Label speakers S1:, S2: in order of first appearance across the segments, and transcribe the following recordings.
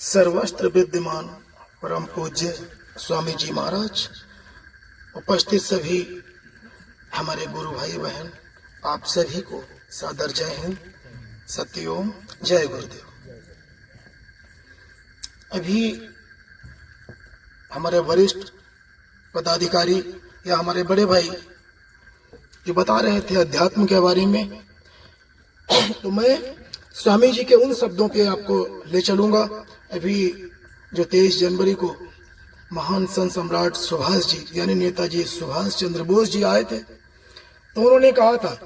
S1: सर्वस्त्र विद्यमान परम पूज्य स्वामी जी महाराज, उपस्थित सभी हमारे गुरु भाई बहन, आप सभी को सादर जय हिंद, सत्यओम, जय गुरुदेव। अभी हमारे वरिष्ठ पदाधिकारी या हमारे बड़े भाई जो बता रहे थे अध्यात्म के बारे में, तो मैं स्वामी जी के उन शब्दों पे आपको ले चलूंगा। अभी जो 23 जनवरी को महान संत सम्राट सुभाष जी यानी नेताजी सुभाष चंद्र बोस जी आए थे, तो उन्होंने कहा था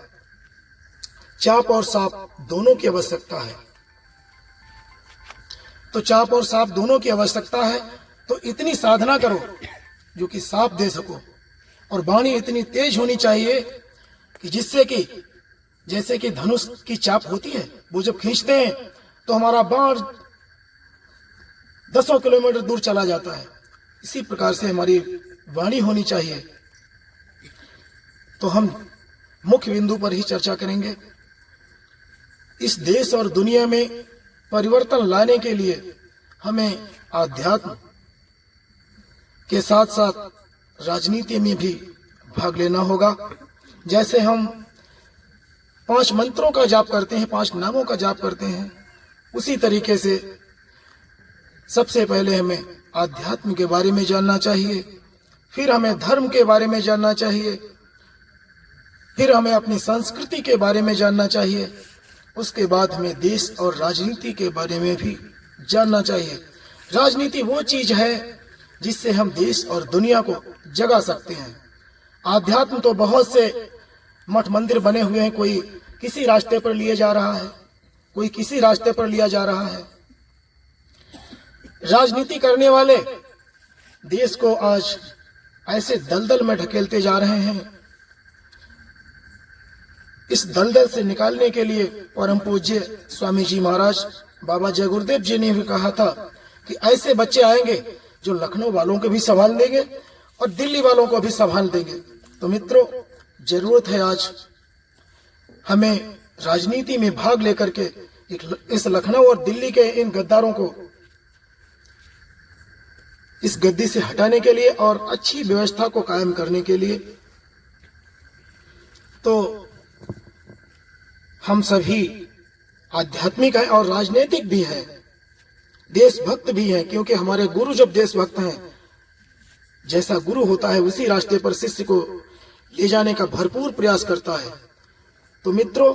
S1: चाप और सांप दोनों की आवश्यकता है। तो चाप और सांप दोनों की आवश्यकता है, तो इतनी साधना करो जो कि सांप दे सको, और वाणी इतनी तेज होनी चाहिए कि जिससे कि जैसे कि धनुष की चाप होती है, वो जब खींचते हैं तो हमारा बाण 10 किलोमीटर दूर चला जाता है। इसी प्रकार से हमारी वाणी होनी चाहिए। तो हम मुख्य बिंदु पर ही चर्चा करेंगे। इस देश और दुनिया में परिवर्तन लाने के लिए हमें आध्यात्म के साथ साथ राजनीति में भी भाग लेना होगा। जैसे हम 5 मंत्रों का जाप करते हैं, 5 नामों का जाप करते हैं, उसी तरीके से सबसे पहले हमें आध्यात्म के बारे में जानना चाहिए, फिर हमें धर्म के बारे में जानना चाहिए, फिर हमें अपनी संस्कृति के बारे में जानना चाहिए, उसके बाद हमें देश और राजनीति के बारे में भी जानना चाहिए। राजनीति वो चीज है जिससे हम देश और दुनिया को जगा सकते हैं। आध्यात्म तो बहुत से मठ मंदिर बने हुए हैं, कोई किसी रास्ते पर लिए जा रहा है, कोई किसी रास्ते पर लिया जा रहा है। राजनीति करने वाले देश को आज ऐसे दलदल में ढकेलते जा रहे हैं। इस दलदल से निकालने के लिए परम पूज्य स्वामी जी महाराज बाबा जय गुरुदेव जी ने भी कहा था कि ऐसे बच्चे आएंगे जो लखनऊ वालों को भी संभाल देंगे और दिल्ली वालों को भी संभाल देंगे। तो मित्रों, जरूरत है आज हमें राजनीति में भाग लेकर के इस लखनऊ और दिल्ली के इन गद्दारों को इस गद्दी से हटाने के लिए और अच्छी व्यवस्था को कायम करने के लिए। तो हम सभी आध्यात्मिक हैं और राजनीतिक भी हैं, देशभक्त भी हैं, क्योंकि हमारे गुरु जब देशभक्त हैं, जैसा गुरु होता है उसी रास्ते पर शिष्य को ले जाने का भरपूर प्रयास करता है। तो मित्रों,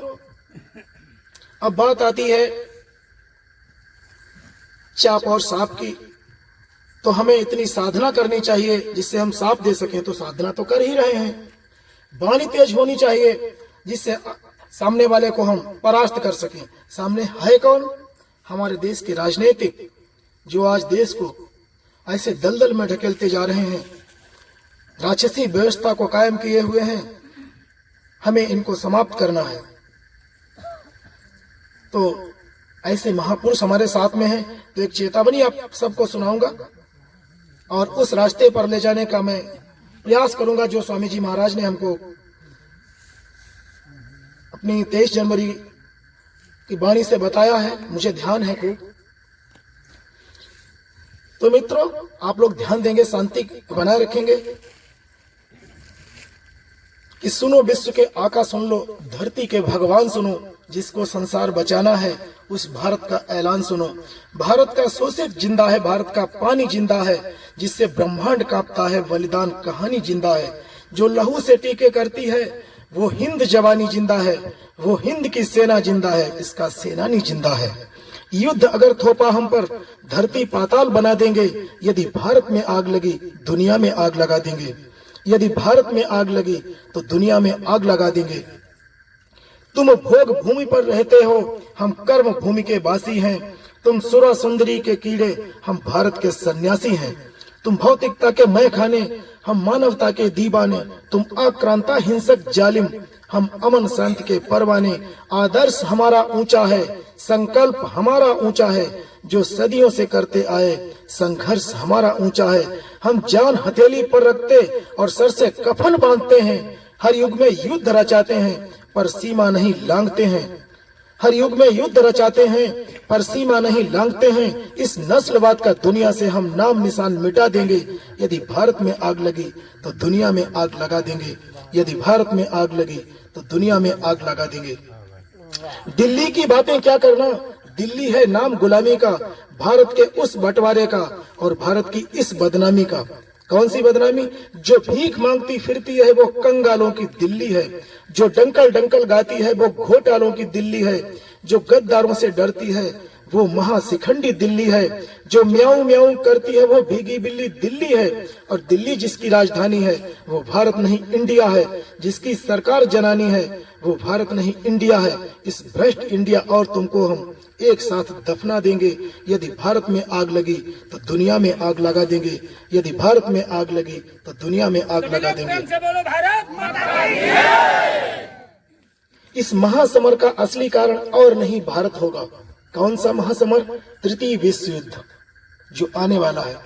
S1: अब बात आती है चाप और सांप की। तो हमें इतनी साधना करनी चाहिए जिससे हम सांप दे सकें, तो साधना तो कर ही रहे हैं। वाणी तेज होनी चाहिए जिससे सामने वाले को हम परास्त कर सकें। सामने है कौन? हमारे देश के राजनीतिक, जो आज देश को ऐसे दलदल में ढकेलते जा रहे हैं, राक्षसी व्यवस्था को कायम किए हुए हैं। हमें इनको समाप्त करना है। तो ऐसे महापुरुष हमारे साथ में हैं, तो एक चेतावनी आप सबको सुनाऊंगा और उस रास्ते पर ले जाने का मैं प्रयास करूंगा जो स्वामी जी महाराज ने हमको अपनी 23 जनवरी की वाणी से बताया है। मुझे ध्यान है खूब। तो मित्रों, आप लोग ध्यान देंगे, शांति बनाए रखेंगे कि सुनो विश्व के आका सुन लो, धरती के भगवान सुनो, जिसको संसार बचाना है उस भारत का ऐलान सुनो। भारत का शोषित जिंदा है, भारत का पानी जिंदा है, जिससे ब्रह्मांड कांपता है, बलिदान कहानी जिंदा है। जो लहू से टीके करती है वो हिंद जवानी जिंदा है, वो हिंद की सेना जिंदा है, इसका सेनानी जिंदा है। युद्ध अगर थोपा हम पर, धरती पाताल बना देंगे। यदि भारत में आग लगी दुनिया में आग लगा देंगे, यदि भारत में आग लगी तो दुनिया में आग लगा देंगे। तुम भोग भूमि पर रहते हो, हम कर्म भूमि के वासी हैं। तुम सुरा सुंदरी के कीड़े, हम भारत के सन्यासी हैं। तुम भौतिकता के मैं खाने, हम मानवता के दीवाने। तुम आक्रांता हिंसक जालिम, हम अमन शांति के परवाने। आदर्श हमारा ऊंचा है, संकल्प हमारा ऊंचा है, जो सदियों से करते आए संघर्ष हमारा ऊंचा है। हम जान हथेली पर रखते और सर से कफन बांधते हैं। हर युग में युद्ध रचाते हैं पर सीमा नहीं लांघते हैं। हर युग में युद्ध रचाते हैं पर सीमा नहीं लांघते हैं। इस नस्लवाद का दुनिया से हम नाम निशान मिटा देंगे। यदि भारत में आग लगी तो दुनिया में आग लगा देंगे। यदि भारत में आग लगी तो दुनिया में आग लगा देंगे। दिल्ली की बातें क्या करना, दिल्ली है नाम गुलामी का, भारत के उस बंटवारे का और भारत की इस बदनामी का। कौन सी बदनामी? जो भीख मांगती फिरती है वो कंगालों की दिल्ली है। जो डंकल डंकल गाती है वो घोटालों की दिल्ली है। जो गद्दारों से डरती है वो महाशिखंडी दिल्ली है। जो म्याऊं म्याऊं करती है वो भीगी बिल्ली दिल्ली है। और दिल्ली जिसकी राजधानी है वो भारत नहीं इंडिया है। जिसकी सरकार जनानी है वो भारत नहीं इंडिया है। इस भ्रष्ट इंडिया और तुमको हम एक साथ दफना देंगे। यदि भारत में आग लगी तो दुनिया में आग लगा देंगे। यदि भारत में आग लगी तो दुनिया में आग लगा देंगे। इस महासमर का असली कारण और नहीं भारत होगा। कौन सा महासमर? तृतीय विश्व युद्ध जो आने वाला है।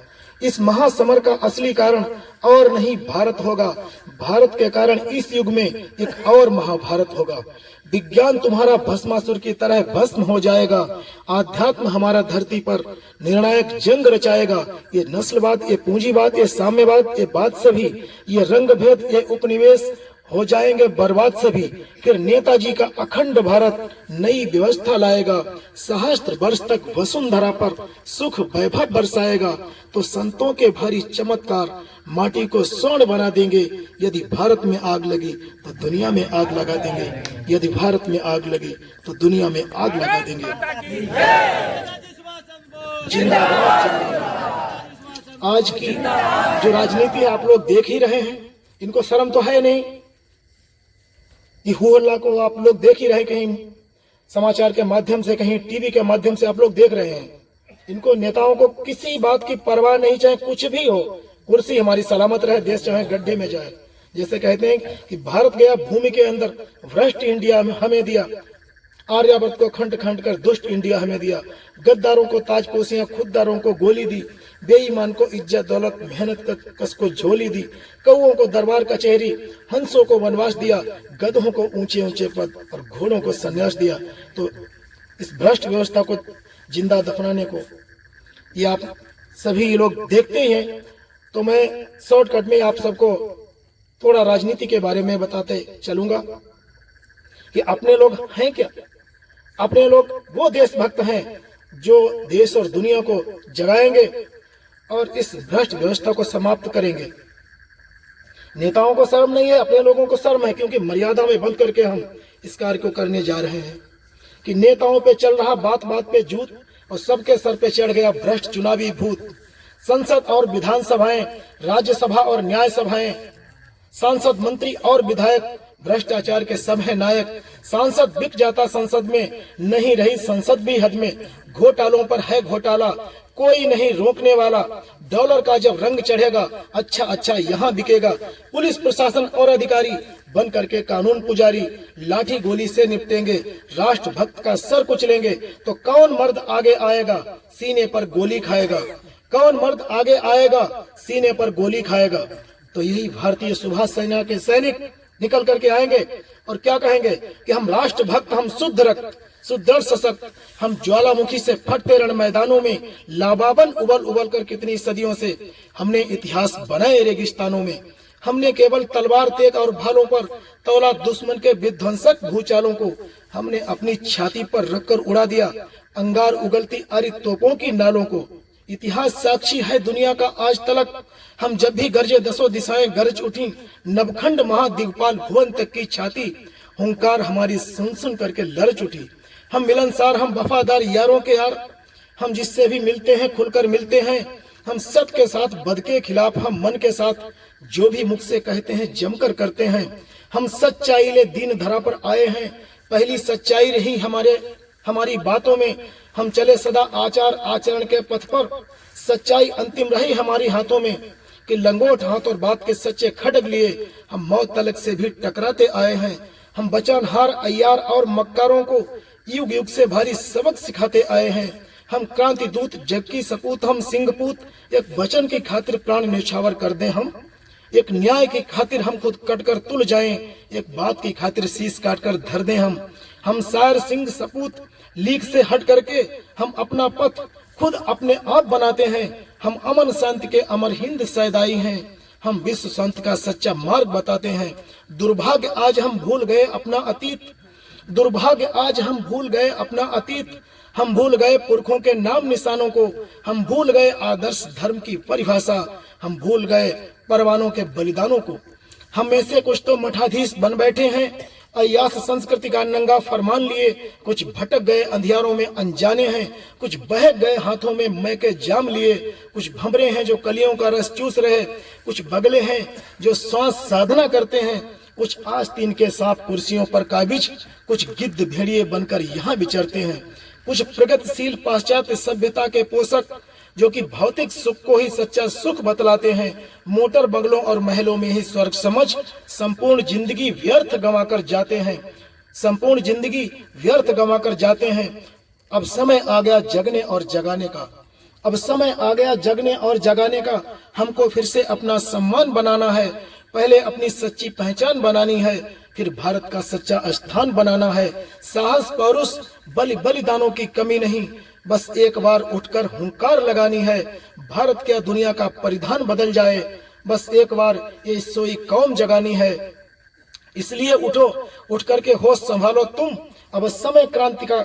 S1: इस महासमर का असली कारण और नहीं भारत होगा। भारत के कारण इस युग में एक और महाभारत होगा। विज्ञान तुम्हारा भस्मासुर की तरह भस्म हो जाएगा। आध्यात्म हमारा धरती पर निर्णायक जंग रचाएगा। ये नस्लवाद, ये पूंजीवाद, ये साम्यवाद, ये बात सभी, ये रंग भेद, ये उपनिवेश हो जाएंगे बर्बाद सभी। फिर नेताजी का अखंड भारत नई व्यवस्था लाएगा। सहस्त्र वर्ष तक वसुंधरा पर सुख वैभव बरसाएगा। तो संतों के भारी चमत्कार माटी को स्वर्ण बना देंगे। यदि भारत में आग लगी तो दुनिया में आग लगा देंगे। यदि भारत में आग लगी तो दुनिया में आग लगा देंगे। जिंदाबाद जिंदाबाद। आज की जो राजनीति आप लोग देख ही रहे हैं, इनको शर्म तो है नहीं। ये हुल्ला को आप लोग देख ही रहे, कहीं समाचार के माध्यम से, कहीं टीवी के माध्यम से आप लोग देख रहे हैं। इनको नेताओं को किसी बात की परवाह नहीं, चाहे कुछ भी हो, कुर्सी हमारी सलामत रहे, देश चाहे गड्ढे में जाए। जैसे कहते हैं कि भारत गया भूमि के अंदर, भ्रष्ट इंडिया हमें दिया, आर्यावर्त को खंड खंड कर दुष्ट इंडिया हमें दिया। गद्दारों को ताजपोशियां, खुददारों को गोली दी, बेईमान को इज्जत दौलत मेहनत कस को झोली दी, कौओं को दरबार कचहरी, हंसों को वनवास दिया, गधों को ऊंचे ऊंचे पद और घोड़ों को संन्यास दिया। तो इस भ्रष्ट व्यवस्था को जिंदा दफनाने को ये आप सभी लोग देखते ही हैं। तो मैं शॉर्टकट में आप सबको थोड़ा राजनीति के बारे में बताते चलूंगा कि अपने लोग हैं क्या। अपने लोग वो देशभक्त हैं जो देश और दुनिया को जगाएंगे और इस भ्रष्ट व्यवस्था को समाप्त करेंगे। नेताओं को शर्म नहीं है, अपने लोगों को शर्म है, क्योंकि मर्यादा में बंद करके हम इस कार्य को करने जा रहे हैं। कि नेताओं पे चल रहा बात बात पे झूठ और सबके सर पे चढ़ गया भ्रष्ट चुनावी भूत। संसद और विधानसभाएं, राज्यसभा और न्याय सभाएं, सांसद, मंत्री और विधायक भ्रष्टाचार के सब है नायक। सांसद बिक जाता संसद में, नहीं रही संसद भी हद में। घोटालों पर है घोटाला, कोई नहीं रोकने वाला। डॉलर का जब रंग चढ़ेगा, अच्छा अच्छा यहाँ बिकेगा। पुलिस प्रशासन और अधिकारी बन करके कानून पुजारी, लाठी गोली से निपटेंगे। राष्ट्रभक्त का सर कुचलेंगे तो कौन मर्द आगे आएगा, सीने पर गोली खाएगा। कौन मर्द आगे आएगा, सीने पर गोली खाएगा। तो यही भारतीय सुभाष सेना के सैनिक निकल करके आएंगे और क्या कहेंगे कि हम राष्ट्रभक्त, हम शुद्ध रक्त, सुदृढ़ सशक्त, हम ज्वालामुखी से फटते रण मैदानों में लाबाबन उबल उबल कर कितनी सदियों से हमने इतिहास बनाए रेगिस्तानों में। हमने केवल तलवार, तेग और भालों पर तौला दुश्मन के विध्वंसक भूचालों को हमने अपनी छाती पर रखकर उड़ा दिया, अंगार उगलती आरी तोपों की नालों को। इतिहास साक्षी है दुनिया का आज तलक, हम जब भी गरजे दसों दिशाएं गरज उठी, नवखंड महादिग्पाल भुवन तक की छाती, हुंकार हमारी सुन सुन करके लरज उठी। हम मिलनसार, हम वफादार यारों के यार, हम जिससे भी मिलते हैं खुलकर मिलते हैं। हम सत के साथ, बद के खिलाफ, हम मन के साथ जो भी मुख से कहते हैं जमकर करते हैं। हम सच्चाई ले दीन धरा पर आए हैं, पहली सच्चाई रही हमारी बातों में। हम चले सदा आचार आचरण के पथ पर, सच्चाई अंतिम रही हमारी हाथों में। कि लंगोट हाथ और बात के सच्चे खड़ग लिए हम मौत तलक से भी टकराते आए हैं। हम बचनहार, अय्यार और मक्कारों को युग युग से भारी सबक सिखाते आए हैं। हम क्रांति दूत, जग की सपूत, हम सिंहपूत, एक वचन की खातिर प्राण न्यौछावर कर दें हम। एक न्याय की खातिर हम खुद कटकर तुल जाएं, एक बात की खातिर शीश काट कर धर दें हम। हम शायर सिंह सपूत लीक से हट करके हम अपना पथ खुद अपने आप बनाते हैं। हम अमन शांति के अमर हिंद सैदाई हैं। हम विश्व शांति का सच्चा मार्ग बताते हैं। दुर्भाग्य आज हम भूल गए अपना अतीत, दुर्भाग्य आज हम भूल गए अपना अतीत। हम भूल गए पुरखों के नाम निशानों को, हम भूल गए आदर्श धर्म की परिभाषा, हम भूल गए परवानों के बलिदानों को। हम में से कुछ तो मठाधीश बन बैठे हैं, अयास संस्कृति का नंगा फरमान लिए। कुछ भटक गए अंधियारों में अनजाने हैं, कुछ बहक गए हाथों में मैके जाम लिए। कुछ भंवरे हैं जो कलियों का रस चूस रहे, कुछ बगले हैं जो श्वास साधना करते हैं। कुछ आस्तीन के सांप कुर्सियों पर काबिज, कुछ गिद्ध भेड़िए बनकर यहाँ विचरते हैं। कुछ प्रगतिशील पाश्चात्य सभ्यता के पोषक जो कि भौतिक सुख को ही सच्चा सुख बतलाते हैं। मोटर बंगलों और महलों में ही स्वर्ग समझ संपूर्ण जिंदगी व्यर्थ गंवाकर जाते हैं, संपूर्ण जिंदगी व्यर्थ गंवाकर जाते हैं। अब समय आ गया जगने और जगाने का, अब समय आ गया जगने और जगाने का। हमको फिर से अपना सम्मान बनाना है, पहले अपनी सच्ची पहचान बनानी है, फिर भारत का सच्चा स्थान बनाना है। साहस पौरुष बलिदानों की कमी नहीं, बस एक बार उठकर हुंकार लगानी है। भारत क्या दुनिया का परिधान बदल जाए, बस एक बार ये सोई कौम जगानी है। इसलिए उठो, उठ करके होश संभालो तुम, अब समय क्रांति का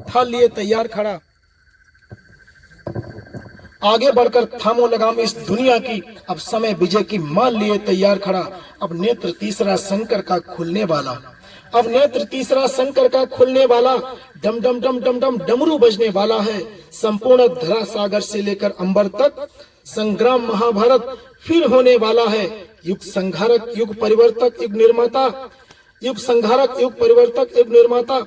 S1: थाल लिए तैयार खड़ा। आगे बढ़कर थामो लगाम इस दुनिया की, अब समय विजय की मान लिए तैयार खड़ा। अब नेत्र तीसरा शंकर का खुलने वाला, अब नेत्र तीसरा शंकर का खुलने वाला। डम डम डम डम डम डमरू बजने वाला है। संपूर्ण धरा सागर से लेकर अंबर तक संग्राम महाभारत फिर होने वाला है। युग संघारक, युग परिवर्तक, युग निर्माता, युग संघारक, युग परिवर्तक, युग निर्माता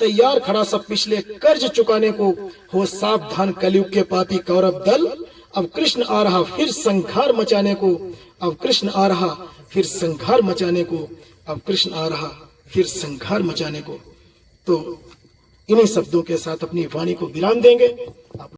S1: तैयार खड़ा सब पिछले कर्ज चुकाने को। हो सावधान कलयुग के पापी कौरव दल, अब कृष्ण आ रहा फिर संघार मचाने को। अब कृष्ण आ रहा फिर संघार मचाने को, अब कृष्ण आ रहा फिर संघार मचाने को। तो इन्हीं शब्दों के साथ अपनी वाणी को विराम देंगे।